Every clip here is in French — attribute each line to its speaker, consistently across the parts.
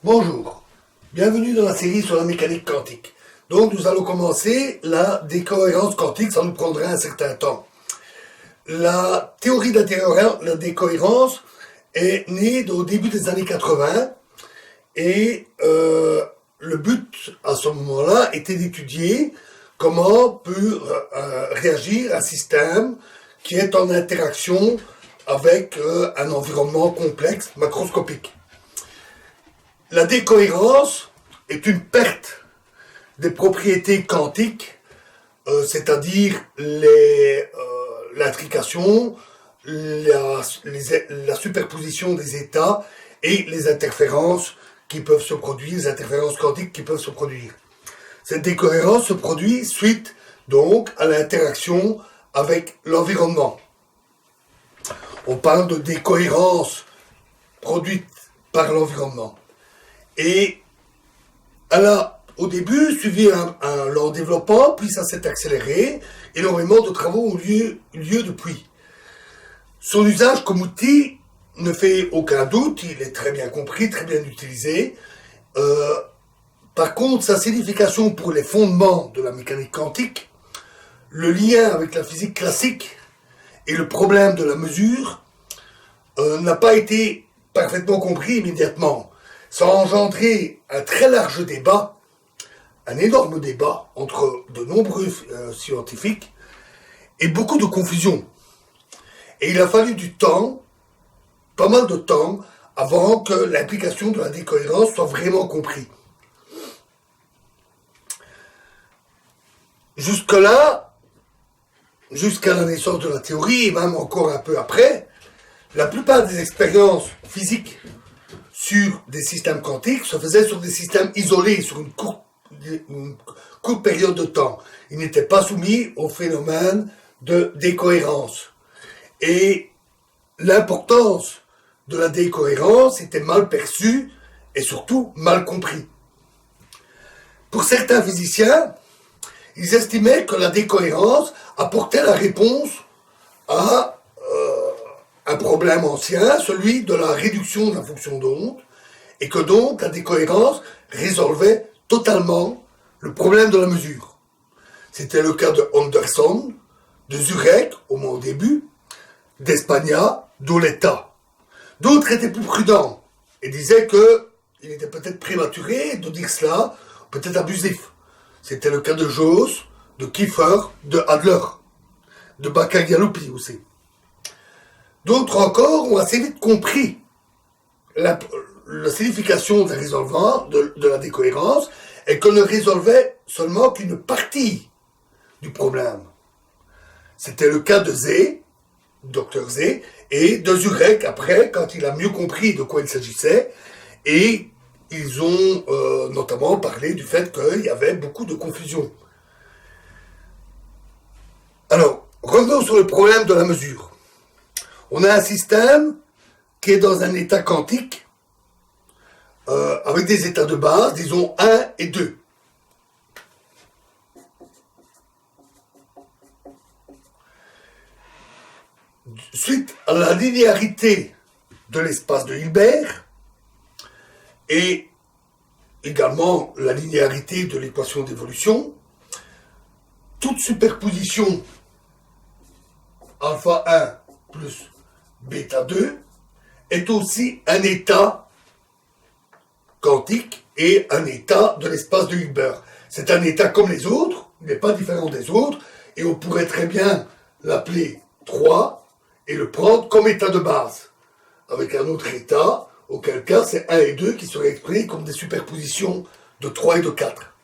Speaker 1: Bonjour, bienvenue dans la série sur la mécanique quantique. Donc nous allons commencer la décohérence quantique, ça nous prendra un certain temps. La théorie de la décohérence est née au début des années 80 et le but à ce moment-là était d'étudier comment peut réagir un système qui est en interaction avec un environnement complexe, macroscopique. La décohérence est une perte des propriétés quantiques, c'est-à-dire l'intrication, la superposition des états et les interférences qui peuvent se produire, les interférences quantiques qui peuvent se produire. Cette décohérence se produit suite donc à l'interaction avec l'environnement. On parle de décohérence produite par l'environnement. Et elle a au début suivi un long développement, puis ça s'est accéléré. Énormément de travaux ont lieu depuis. Son usage comme outil ne fait aucun doute, il est très bien compris, très bien utilisé. Par contre, sa signification pour les fondements de la mécanique quantique, le lien avec la physique classique et le problème de la mesure n'a pas été parfaitement compris immédiatement. Ça a engendré un très large débat, un énorme débat entre de nombreux scientifiques et beaucoup de confusion. Et il a fallu du temps, pas mal de temps, avant que l'implication de la décohérence soit vraiment comprise. Jusque-là, jusqu'à la naissance de la théorie, et même encore un peu après, la plupart des expériences physiques sur des systèmes quantiques se faisaient sur des systèmes isolés, sur une courte période de temps. Ils n'étaient pas soumis au phénomène de décohérence. Et l'importance de la décohérence était mal perçue et surtout mal comprise. Pour certains physiciens, ils estimaient que la décohérence apportait la réponse à un problème ancien, celui de la réduction de la fonction d'onde, et que donc la décohérence résolvait totalement le problème de la mesure. C'était le cas de Anderson, de Zurek, au moins au début, d'Espagna, d'Oletta. D'autres étaient plus prudents et disaient qu'il était peut-être prématuré de dire cela, peut-être abusif. C'était le cas de Gauss, de Kiefer, de Adler, de Baccalioppi aussi. D'autres encore ont assez vite compris la signification d'un résolvant, de la décohérence, et qu'on ne résolvait seulement qu'une partie du problème. C'était le cas de Zé, Dr Zé, et de Zurek après, quand il a mieux compris de quoi il s'agissait, et ils ont notamment parlé du fait qu'il y avait beaucoup de confusion. Alors, revenons sur le problème de la mesure. On a un système qui est dans un état quantique, avec des états de base, disons 1 et 2. Suite à la linéarité de l'espace de Hilbert, et également la linéarité de l'équation d'évolution, toute superposition alpha 1 plus bêta 2 est aussi un état quantique et un état de l'espace de Hilbert. C'est un état comme les autres, il n'est pas différent des autres, et on pourrait très bien l'appeler 3 et le prendre comme état de base, avec un autre état, auquel cas c'est 1 et 2 qui seraient exprimés comme des superpositions de 3 et de 4.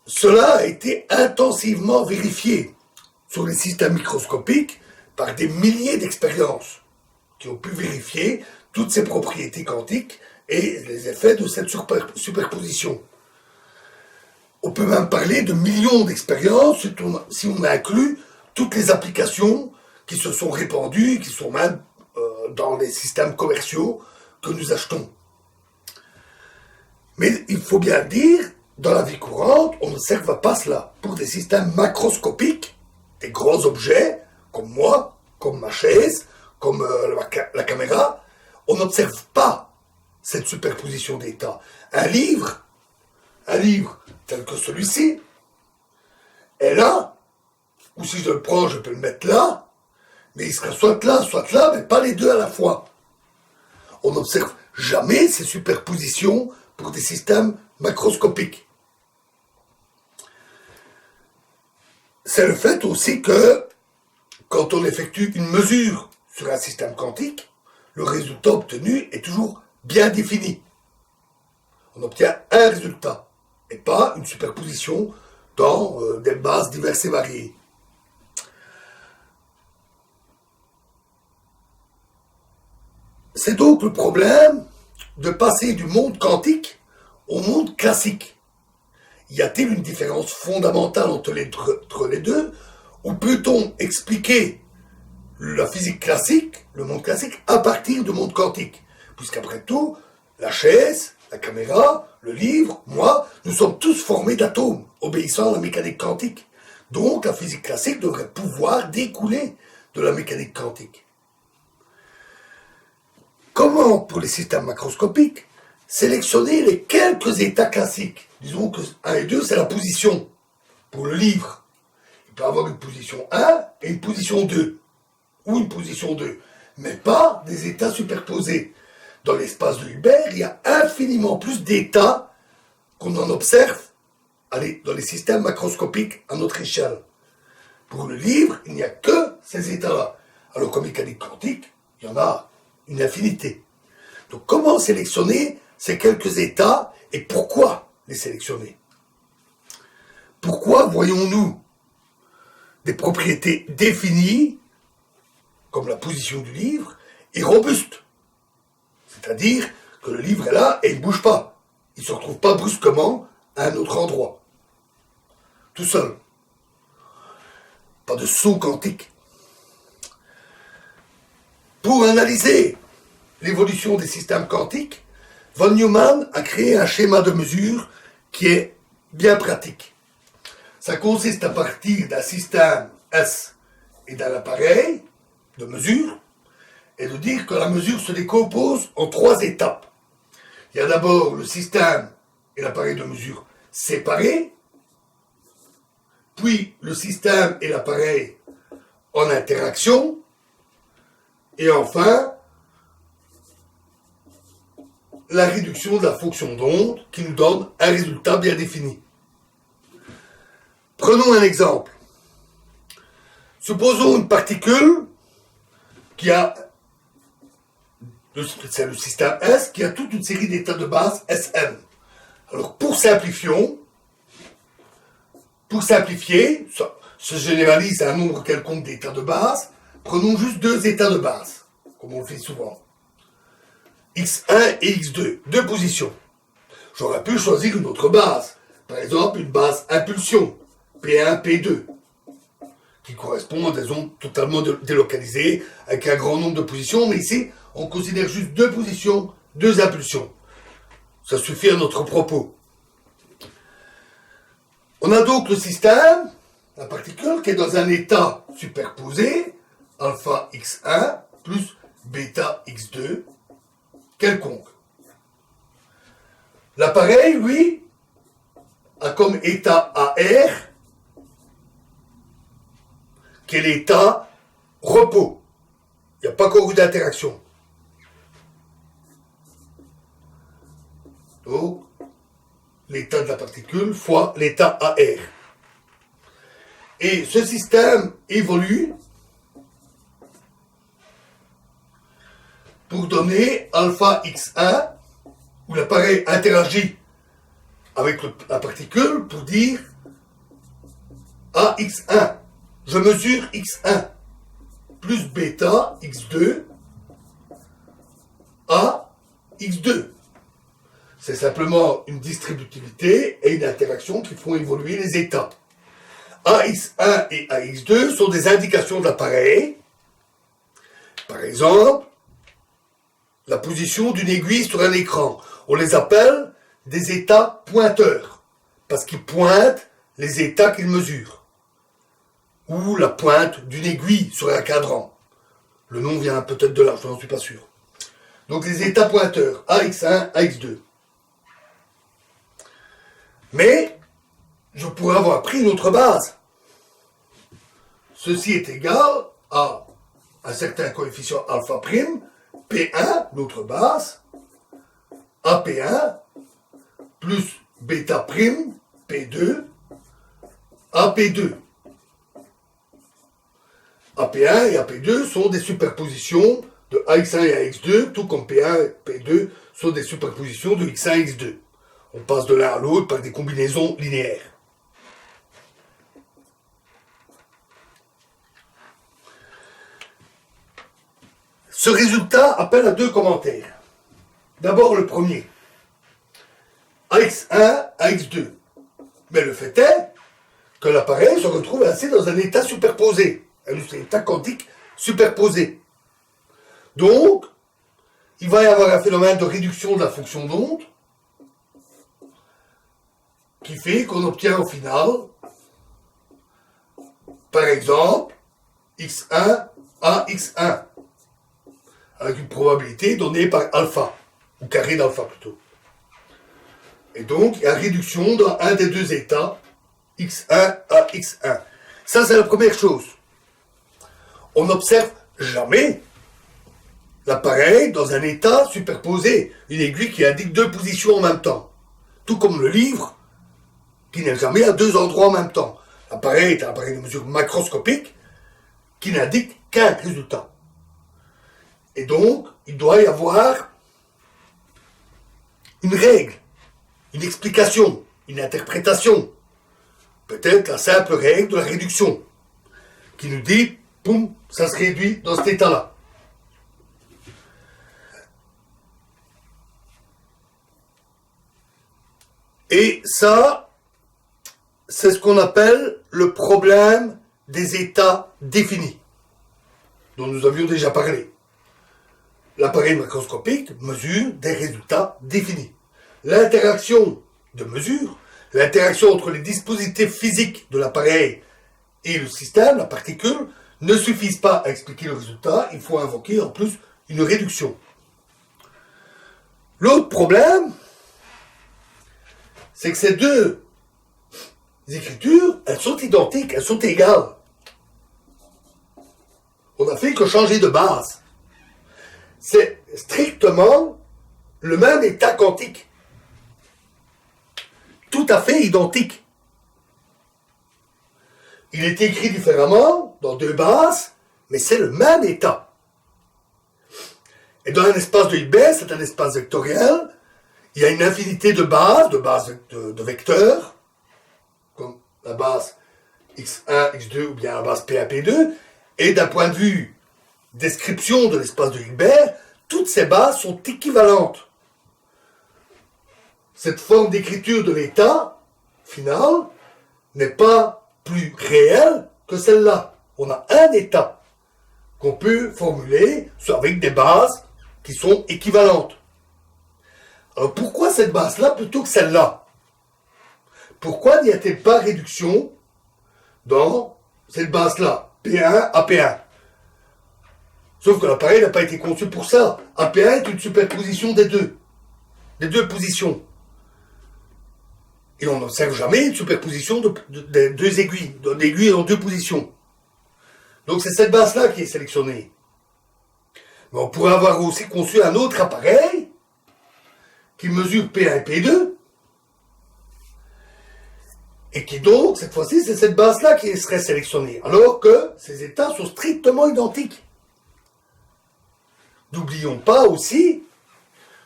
Speaker 1: Cela a été intensivement vérifié sur les systèmes microscopiques par des milliers d'expériences qui ont pu vérifier toutes ces propriétés quantiques et les effets de cette superposition. On peut même parler de millions d'expériences si on inclut toutes les applications qui se sont répandues, qui sont même dans les systèmes commerciaux que nous achetons. Mais il faut bien dire, dans la vie courante, on n'observe pas cela. Pour des systèmes macroscopiques, des gros objets, comme moi, comme ma chaise, comme la caméra, on n'observe pas cette superposition d'états. Un livre tel que celui-ci, est là, ou si je le prends, je peux le mettre là, mais il sera soit là, mais pas les deux à la fois. On n'observe jamais ces superpositions pour des systèmes macroscopiques. C'est le fait aussi que, quand on effectue une mesure sur un système quantique, le résultat obtenu est toujours bien défini. On obtient un résultat, et pas une superposition dans des bases diverses et variées. C'est donc le problème de passer du monde quantique au monde classique. Y a-t-il une différence fondamentale entre les deux, ou peut-on expliquer la physique classique, le monde classique, à partir du monde quantique? Puisqu'après tout, la chaise, la caméra, le livre, moi, nous sommes tous formés d'atomes, obéissant à la mécanique quantique. Donc la physique classique devrait pouvoir découler de la mécanique quantique. Comment, pour les systèmes macroscopiques, sélectionner les quelques états classiques? Disons que 1 et 2, c'est la position pour le livre. Il peut avoir une position 1 et une position 2, ou une position 2, mais pas des états superposés. Dans l'espace de Hilbert, il y a infiniment plus d'états qu'on en observe dans les systèmes macroscopiques à notre échelle. Pour le livre, il n'y a que ces états-là. Alors qu'en mécanique quantique, il y en a une infinité. Donc comment sélectionner ces quelques états et pourquoi les sélectionner? Pourquoi voyons-nous des propriétés définies, comme la position du livre, et robustes? C'est-à-dire que le livre est là et il ne bouge pas. Il ne se retrouve pas brusquement à un autre endroit. Tout seul. Pas de saut quantique. Pour analyser l'évolution des systèmes quantiques, von Neumann a créé un schéma de mesure qui est bien pratique. Ça consiste à partir d'un système S et d'un appareil de mesure, et de dire que la mesure se décompose en 3 étapes. Il y a d'abord le système et l'appareil de mesure séparés, puis le système et l'appareil en interaction, et enfin la réduction de la fonction d'onde qui nous donne un résultat bien défini. Prenons un exemple. Supposons une particule qui a, c'est le système S, qui a toute une série d'états de base Sn. Alors pour simplifier, ça se généralise à un nombre quelconque d'états de base, prenons juste 2 états de base, comme on le fait souvent. X1 et X2, 2 positions. J'aurais pu choisir une autre base, par exemple une base impulsion, P1, P2, qui correspond à des ondes totalement délocalisées, avec un grand nombre de positions, mais ici, on considère juste 2 positions, 2 impulsions. Ça suffit à notre propos. On a donc le système, la particule, qui est dans un état superposé, alpha x1 plus bêta x2, quelconque. L'appareil, lui, a comme état AR, qui est l'état repos. Il n'y a pas encore eu d'interaction. Donc, l'état de la particule fois l'état AR. Et ce système évolue pour donner alpha x1, où l'appareil interagit avec la particule pour dire AX1. Je mesure x1 plus bêta x2 à x2. C'est simplement une distributivité et une interaction qui font évoluer les états. AX1 et AX2 sont des indications de l'appareil. Par exemple, la position d'une aiguille sur un écran. On les appelle des états pointeurs, parce qu'ils pointent les états qu'ils mesurent. Ou la pointe d'une aiguille sur un cadran. Le nom vient peut-être de là, je n'en suis pas sûr. Donc les états pointeurs, AX1, AX2. Mais, je pourrais avoir pris une autre base. Ceci est égal à un certain coefficient alpha prime, P1, l'autre base, AP1, plus bêta prime, P2, AP2. AP1 et AP2 sont des superpositions de AX1 et AX2, tout comme P1 et P2 sont des superpositions de X1 et X2. On passe de l'un à l'autre par des combinaisons linéaires. Ce résultat appelle à deux commentaires. D'abord le premier. AX1, AX2. Mais le fait est que l'appareil se retrouve ainsi dans un état superposé. Un état quantique superposé. Donc, il va y avoir un phénomène de réduction de la fonction d'onde qui fait qu'on obtient au final, par exemple, X1 à X1, avec une probabilité donnée par alpha, ou carré d'alpha plutôt. Et donc, il y a réduction dans un des deux états, X1 à X1. Ça, c'est la première chose. On n'observe jamais l'appareil dans un état superposé, une aiguille qui indique deux positions en même temps. Tout comme le livre, qui n'est jamais à deux endroits en même temps. L'appareil est un appareil de mesure macroscopique qui n'indique qu'un résultat. Et donc, il doit y avoir une règle, une explication, une interprétation. Peut-être la simple règle de la réduction, qui nous dit, poum, ça se réduit dans cet état-là. Et ça, c'est ce qu'on appelle le problème des états définis, dont nous avions déjà parlé. L'appareil macroscopique mesure des résultats définis. L'interaction de mesure, l'interaction entre les dispositifs physiques de l'appareil et le système, la particule, ne suffisent pas à expliquer le résultat, il faut invoquer en plus une réduction. L'autre problème, c'est que ces deux écritures, elles sont identiques, elles sont égales. On n'a fait que changer de base. C'est strictement le même état quantique. Tout à fait identique. Il est écrit différemment dans deux bases, mais c'est le même état. Et dans un espace de Hilbert, c'est un espace vectoriel, il y a une infinité de bases de vecteurs, comme la base x1, x2 ou bien la base p1, p2, et d'un point de vue description de l'espace de Hilbert, toutes ces bases sont équivalentes. Cette forme d'écriture de l'état final n'est pas plus réelle que celle-là. On a un état qu'on peut formuler avec des bases qui sont équivalentes. Alors pourquoi cette base-là plutôt que celle-là? Pourquoi n'y a-t-il pas réduction dans cette base-là, P1 à P1? Sauf que l'appareil n'a pas été conçu pour ça. AP1 est une superposition des deux positions. Et on n'observe jamais une superposition des deux aiguilles, d'aiguilles en deux positions. Donc c'est cette base-là qui est sélectionnée. Mais on pourrait avoir aussi conçu un autre appareil qui mesure P1 et P2, et qui donc, cette fois-ci, c'est cette base-là qui serait sélectionnée, alors que ces états sont strictement identiques. N'oublions pas aussi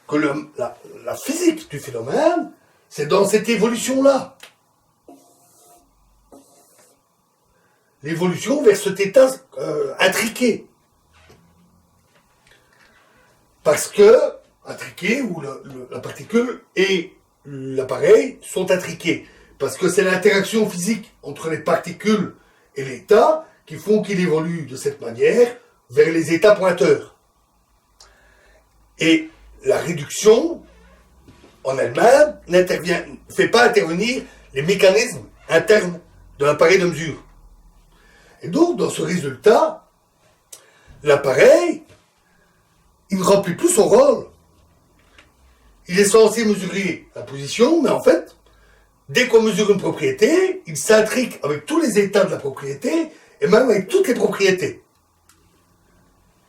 Speaker 1: que la physique du phénomène, c'est dans cette évolution-là. L'évolution vers cet état intriqué. Parce que, intriqué, où la particule et l'appareil sont intriqués. Parce que c'est l'interaction physique entre les particules et l'état qui font qu'il évolue de cette manière vers les états pointeurs. Et la réduction, en elle-même, ne fait pas intervenir les mécanismes internes de l'appareil de mesure. Et donc, dans ce résultat, l'appareil, il ne remplit plus son rôle. Il est censé mesurer la position, mais en fait, dès qu'on mesure une propriété, il s'intrigue avec tous les états de la propriété, et même avec toutes les propriétés.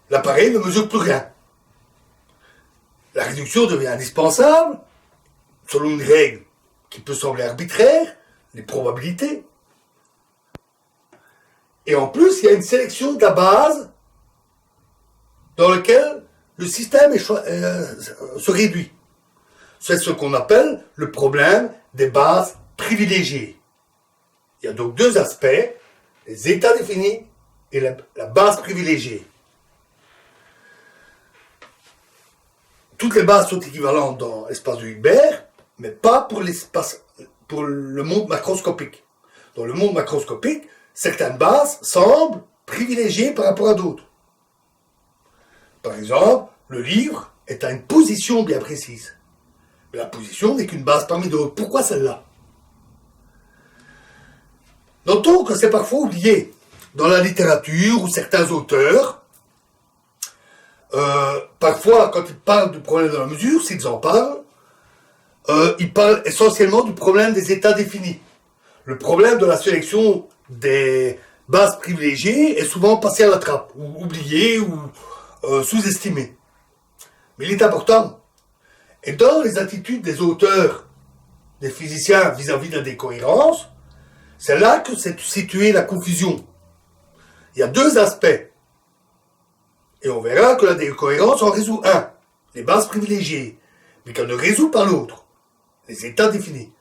Speaker 1: L'appareil ne mesure plus rien. La réduction devient indispensable, selon une règle qui peut sembler arbitraire, les probabilités. Et en plus, il y a une sélection de la base dans laquelle le système se réduit. C'est ce qu'on appelle le problème des bases privilégiées. Il y a donc deux aspects, les états définis et la base privilégiée. Toutes les bases sont équivalentes dans l'espace de Hilbert, mais pas pour le monde macroscopique. Dans le monde macroscopique, certaines bases semblent privilégiées par rapport à d'autres. Par exemple, le livre est à une position bien précise. Mais la position n'est qu'une base parmi d'autres. Pourquoi celle-là? Notons que c'est parfois oublié. Dans la littérature ou certains auteurs, parfois quand ils parlent du problème de la mesure, s'ils en parlent, ils parlent essentiellement du problème des états définis. Le problème de la sélection des bases privilégiées est souvent passé à la trappe, ou oublié, ou sous-estimé. Mais il est important. Et dans les attitudes des auteurs, des physiciens vis-à-vis de la décohérence, c'est là que s'est située la confusion. Il y a deux aspects. Et on verra que la décohérence en résout un, les bases privilégiées, mais qu'elle ne résout pas l'autre, les états définis.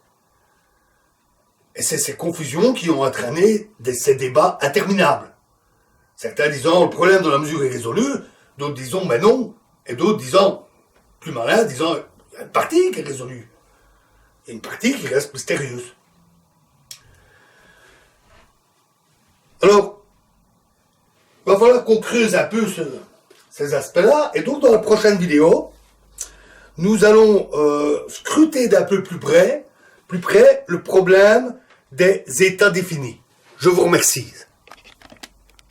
Speaker 1: Et c'est ces confusions qui ont entraîné ces débats interminables. Certains disant le problème de la mesure est résolu, d'autres disant mais non, et d'autres disant, plus malins, disant il y a une partie qui est résolue, il y a une partie qui reste mystérieuse. Alors, il va falloir qu'on creuse un peu ces aspects-là, et donc dans la prochaine vidéo, nous allons scruter d'un peu plus près le problème des états définis. Je vous remercie.